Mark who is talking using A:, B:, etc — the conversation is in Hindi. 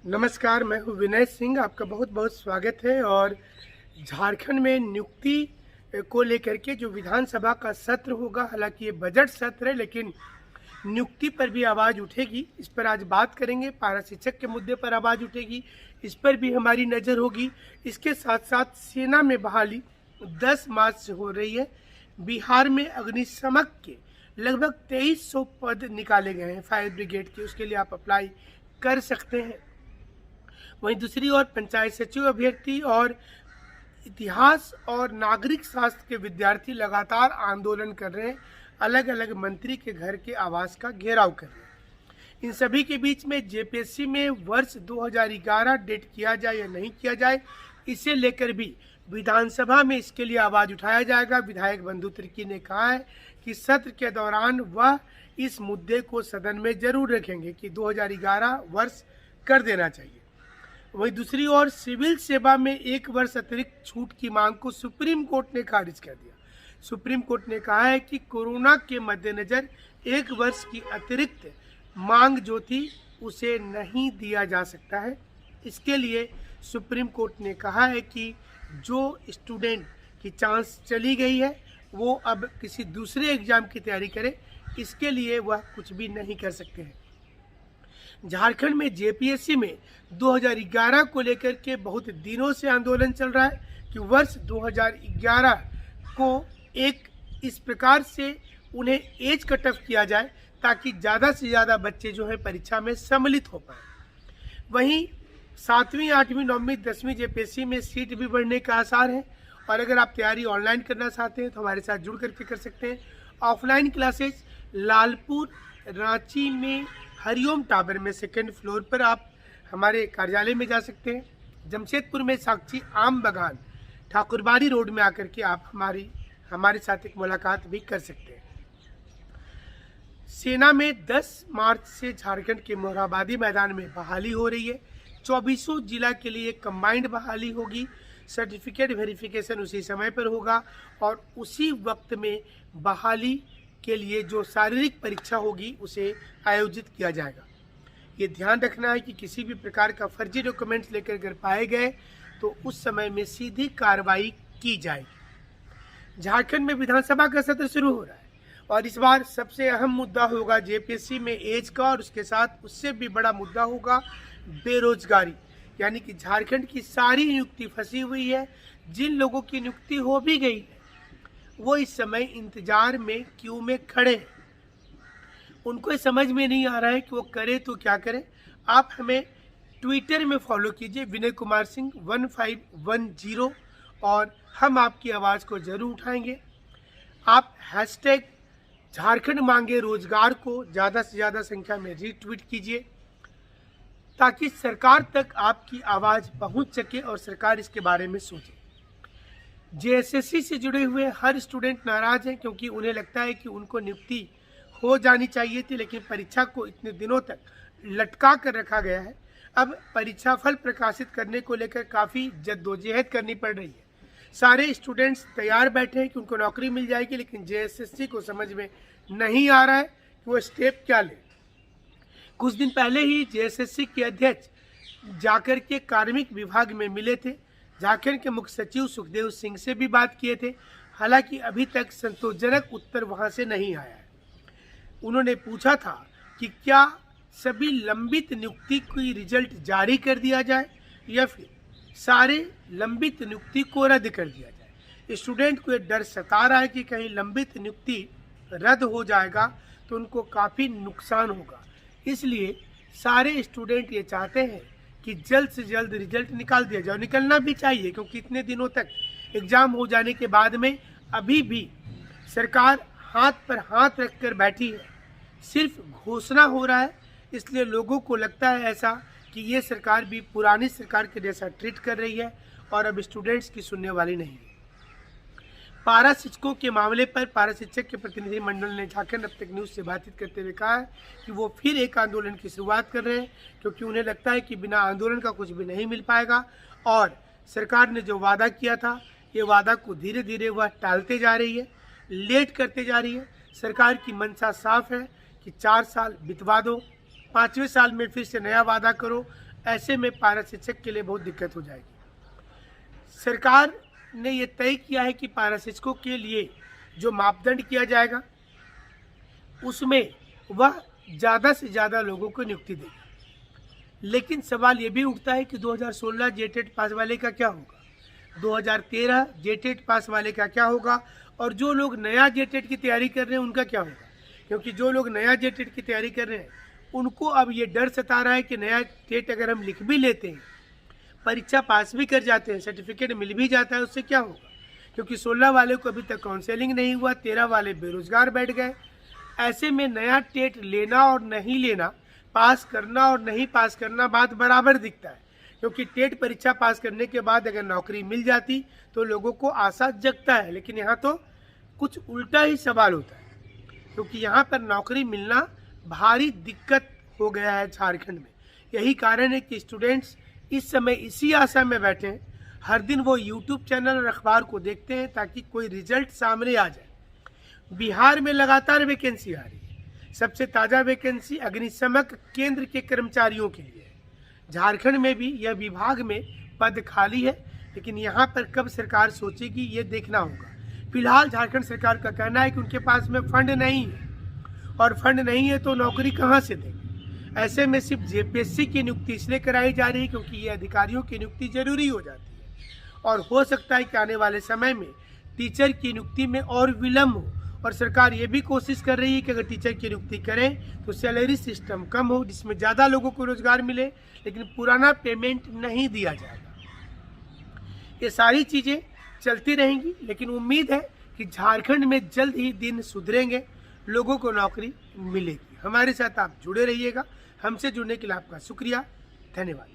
A: नमस्कार, मैं हूँ विनय सिंह। आपका बहुत बहुत स्वागत है। और झारखंड में नियुक्ति को लेकर के जो विधानसभा का सत्र होगा, हालांकि ये बजट सत्र है, लेकिन नियुक्ति पर भी आवाज़ उठेगी। इस पर आज बात करेंगे। पारा शिक्षक के मुद्दे पर आवाज़ उठेगी, इस पर भी हमारी नज़र होगी। इसके साथ साथ सेना में बहाली 10 मार्च से हो रही है। बिहार में अग्निशमक के लगभग 2300 पद निकाले गए हैं फायर ब्रिगेड के, उसके लिए आप अप्लाई कर सकते हैं। वहीं दूसरी ओर पंचायत सचिव अभ्यर्थी और इतिहास और नागरिक शास्त्र के विद्यार्थी लगातार आंदोलन कर रहे हैं, अलग अलग मंत्री के घर के आवास का घेराव कर रहे हैं। इन सभी के बीच में जेपीएससी में वर्ष 2011 डेट किया जाए या नहीं किया जाए, इसे लेकर भी विधानसभा में इसके लिए आवाज़ उठाया जाएगा। विधायक बंधु तिर्की ने कहा है कि सत्र के दौरान वह इस मुद्दे को सदन में जरूर रखेंगे कि 2011 वर्ष कर देना चाहिए। वहीं दूसरी ओर सिविल सेवा में 1 वर्ष अतिरिक्त छूट की मांग को सुप्रीम कोर्ट ने खारिज कर दिया। सुप्रीम कोर्ट ने कहा है कि कोरोना के मद्देनजर 1 वर्ष की अतिरिक्त मांग जो थी उसे नहीं दिया जा सकता है। इसके लिए सुप्रीम कोर्ट ने कहा है कि जो स्टूडेंट की चांस चली गई है वो अब किसी दूसरे एग्जाम की तैयारी करे, इसके लिए वह कुछ भी नहीं कर सकते हैं। झारखंड में जेपीएससी में 2011 को लेकर के बहुत दिनों से आंदोलन चल रहा है कि वर्ष 2011 को एक इस प्रकार से उन्हें एज कट ऑफ किया जाए ताकि ज़्यादा से ज़्यादा बच्चे जो है परीक्षा में सम्मिलित हो पाए। वहीं 7वीं 8वीं 9वीं 10वीं जेपीएससी में सीट भी बढ़ने के आसार हैं। और अगर आप तैयारी ऑनलाइन करना चाहते हैं तो हमारे साथ जुड़ करके कर सकते हैं। ऑफलाइन क्लासेस लालपुर, रांची में हरिओम टावर में 2nd फ्लोर पर आप हमारे कार्यालय में जा सकते हैं। जमशेदपुर में साक्षी आम बगान ठाकुरबाड़ी रोड में आकर के आप हमारे साथ एक मुलाकात भी कर सकते हैं। सेना में 10 मार्च से झारखंड के मोरहाबादी मैदान में बहाली हो रही है। 24 जिला के लिए कंबाइंड बहाली होगी। सर्टिफिकेट वेरिफिकेशन उसी समय पर होगा और उसी वक्त में बहाली के लिए जो शारीरिक परीक्षा होगी उसे आयोजित किया जाएगा। ये ध्यान रखना है कि किसी भी प्रकार का फर्जी डॉक्यूमेंट्स लेकर अगर पाए गए तो उस समय में सीधी कार्रवाई की जाएगी। झारखंड में विधानसभा का सत्र शुरू हो रहा है और इस बार सबसे अहम मुद्दा होगा जेपीएससी में एज का, और उसके साथ उससे भी बड़ा मुद्दा होगा बेरोजगारी। यानी कि झारखंड की सारी नियुक्ति फंसी हुई है। जिन लोगों की नियुक्ति हो भी गई है वो इस समय इंतजार में क्यू में खड़े हैं। उनको समझ में नहीं आ रहा है कि वो करे तो क्या करें। आप हमें ट्विटर में फॉलो कीजिए विनय कुमार सिंह 1510 और हम आपकी आवाज़ को जरूर उठाएंगे। आप हैशटैग झारखंड मांगे रोजगार को ज़्यादा से ज़्यादा संख्या में रीट्वीट कीजिए ताकि सरकार तक आपकी आवाज़ पहुंच सके और सरकार इसके बारे में सोचे। जेएसएससी से जुड़े हुए हर स्टूडेंट नाराज हैं क्योंकि उन्हें लगता है कि उनको नियुक्ति हो जानी चाहिए थी, लेकिन परीक्षा को इतने दिनों तक लटका कर रखा गया है। अब परीक्षा फल प्रकाशित करने को लेकर काफ़ी जद्दोजहद करनी पड़ रही है। सारे स्टूडेंट्स तैयार बैठे हैं कि उनको नौकरी मिल जाएगी, लेकिन जेएसएससी को समझ में नहीं आ रहा है कि वो स्टेप क्या ले। कुछ दिन पहले ही जेएसएससी के अध्यक्ष जाकर के कार्मिक विभाग में मिले थे। झारखंड के मुख्य सचिव सुखदेव सिंह से भी बात किए थे, हालांकि अभी तक संतोषजनक उत्तर वहां से नहीं आया है। उन्होंने पूछा था कि क्या सभी लंबित नियुक्ति की रिजल्ट जारी कर दिया जाए या फिर सारे लंबित नियुक्ति को रद्द कर दिया जाए। स्टूडेंट को यह डर सता रहा है कि कहीं लंबित नियुक्ति रद्द हो जाएगा तो उनको काफ़ी नुकसान होगा। इसलिए सारे स्टूडेंट ये चाहते हैं कि जल्द से जल्द रिजल्ट निकाल दिया जाए। निकलना भी चाहिए क्योंकि इतने दिनों तक एग्ज़ाम हो जाने के बाद में अभी भी सरकार हाथ पर हाथ रखकर बैठी है, सिर्फ घोषणा हो रहा है। इसलिए लोगों को लगता है ऐसा कि ये सरकार भी पुरानी सरकार के जैसा ट्रीट कर रही है और अब स्टूडेंट्स की सुनने वाली नहीं है। पारा शिक्षकों के मामले पर पारा शिक्षक के प्रतिनिधि मंडल ने झारखंड अब तक न्यूज़ से बातचीत करते हुए कहा है कि वो फिर एक आंदोलन की शुरुआत कर रहे हैं क्योंकि उन्हें लगता है कि बिना आंदोलन का कुछ भी नहीं मिल पाएगा और सरकार ने जो वादा किया था ये वादा को धीरे धीरे वह टालते जा रही है, लेट करते जा रही है। सरकार की मंशा साफ है कि 4 साल बितवा दो, 5वें साल में फिर से नया वादा करो। ऐसे में पारा शिक्षक के लिए बहुत दिक्कत हो जाएगी। सरकार ने ये तय किया है कि पारा शिक्षकों के लिए जो मापदंड किया जाएगा उसमें वह ज़्यादा से ज़्यादा लोगों को नियुक्ति देगी। लेकिन सवाल ये भी उठता है कि 2016 जेटेट पास वाले का क्या होगा, 2013 जेटेट पास वाले का क्या होगा, और जो लोग नया जेटेट की तैयारी कर रहे हैं उनका क्या होगा। क्योंकि जो लोग नया जेटेट की तैयारी कर रहे हैं उनको अब ये डर सता रहा है कि नया टेट अगर हम लिख भी लेते हैं, परीक्षा पास भी कर जाते हैं, सर्टिफिकेट मिल भी जाता है, उससे क्या होगा। क्योंकि 16 वाले को अभी तक काउंसलिंग नहीं हुआ, 13 वाले बेरोजगार बैठ गए। ऐसे में नया टेट लेना और नहीं लेना, पास करना और नहीं पास करना बात बराबर दिखता है। क्योंकि टेट परीक्षा पास करने के बाद अगर नौकरी मिल जाती तो लोगों को आशा जगता है, लेकिन यहाँ तो कुछ उल्टा ही सवाल होता है। क्योंकि यहाँ पर नौकरी मिलना भारी दिक्कत हो गया है झारखंड में। यही कारण है कि स्टूडेंट्स इस समय इसी आशा में बैठे हैं, हर दिन वो यूट्यूब चैनल और अखबार को देखते हैं ताकि कोई रिजल्ट सामने आ जाए। बिहार में लगातार वैकेंसी आ रही है। सबसे ताज़ा वैकेंसी अग्निशमक केंद्र के कर्मचारियों के लिए है। झारखंड में भी यह विभाग में पद खाली है, लेकिन यहाँ पर कब सरकार सोचेगी ये देखना होगा। फिलहाल झारखंड सरकार का कहना है कि उनके पास में फंड नहीं है, और फंड नहीं है तो नौकरी कहाँ से देंगे। ऐसे में सिर्फ जेपीएससी की नियुक्ति इसलिए कराई जा रही है क्योंकि ये अधिकारियों की नियुक्ति जरूरी हो जाती है, और हो सकता है कि आने वाले समय में टीचर की नियुक्ति में और विलम्ब हो। और सरकार ये भी कोशिश कर रही है कि अगर टीचर की नियुक्ति करें तो सैलरी सिस्टम कम हो, जिसमें ज़्यादा लोगों को रोजगार मिले, लेकिन पुराना पेमेंट नहीं दिया जाएगा। ये सारी चीज़ें चलती रहेंगी, लेकिन उम्मीद है कि झारखंड में जल्द ही दिन सुधरेंगे, लोगों को नौकरी मिलेगी। हमारे साथ आप जुड़े रहिएगा। हमसे जुड़ने के लिए आपका शुक्रिया, धन्यवाद।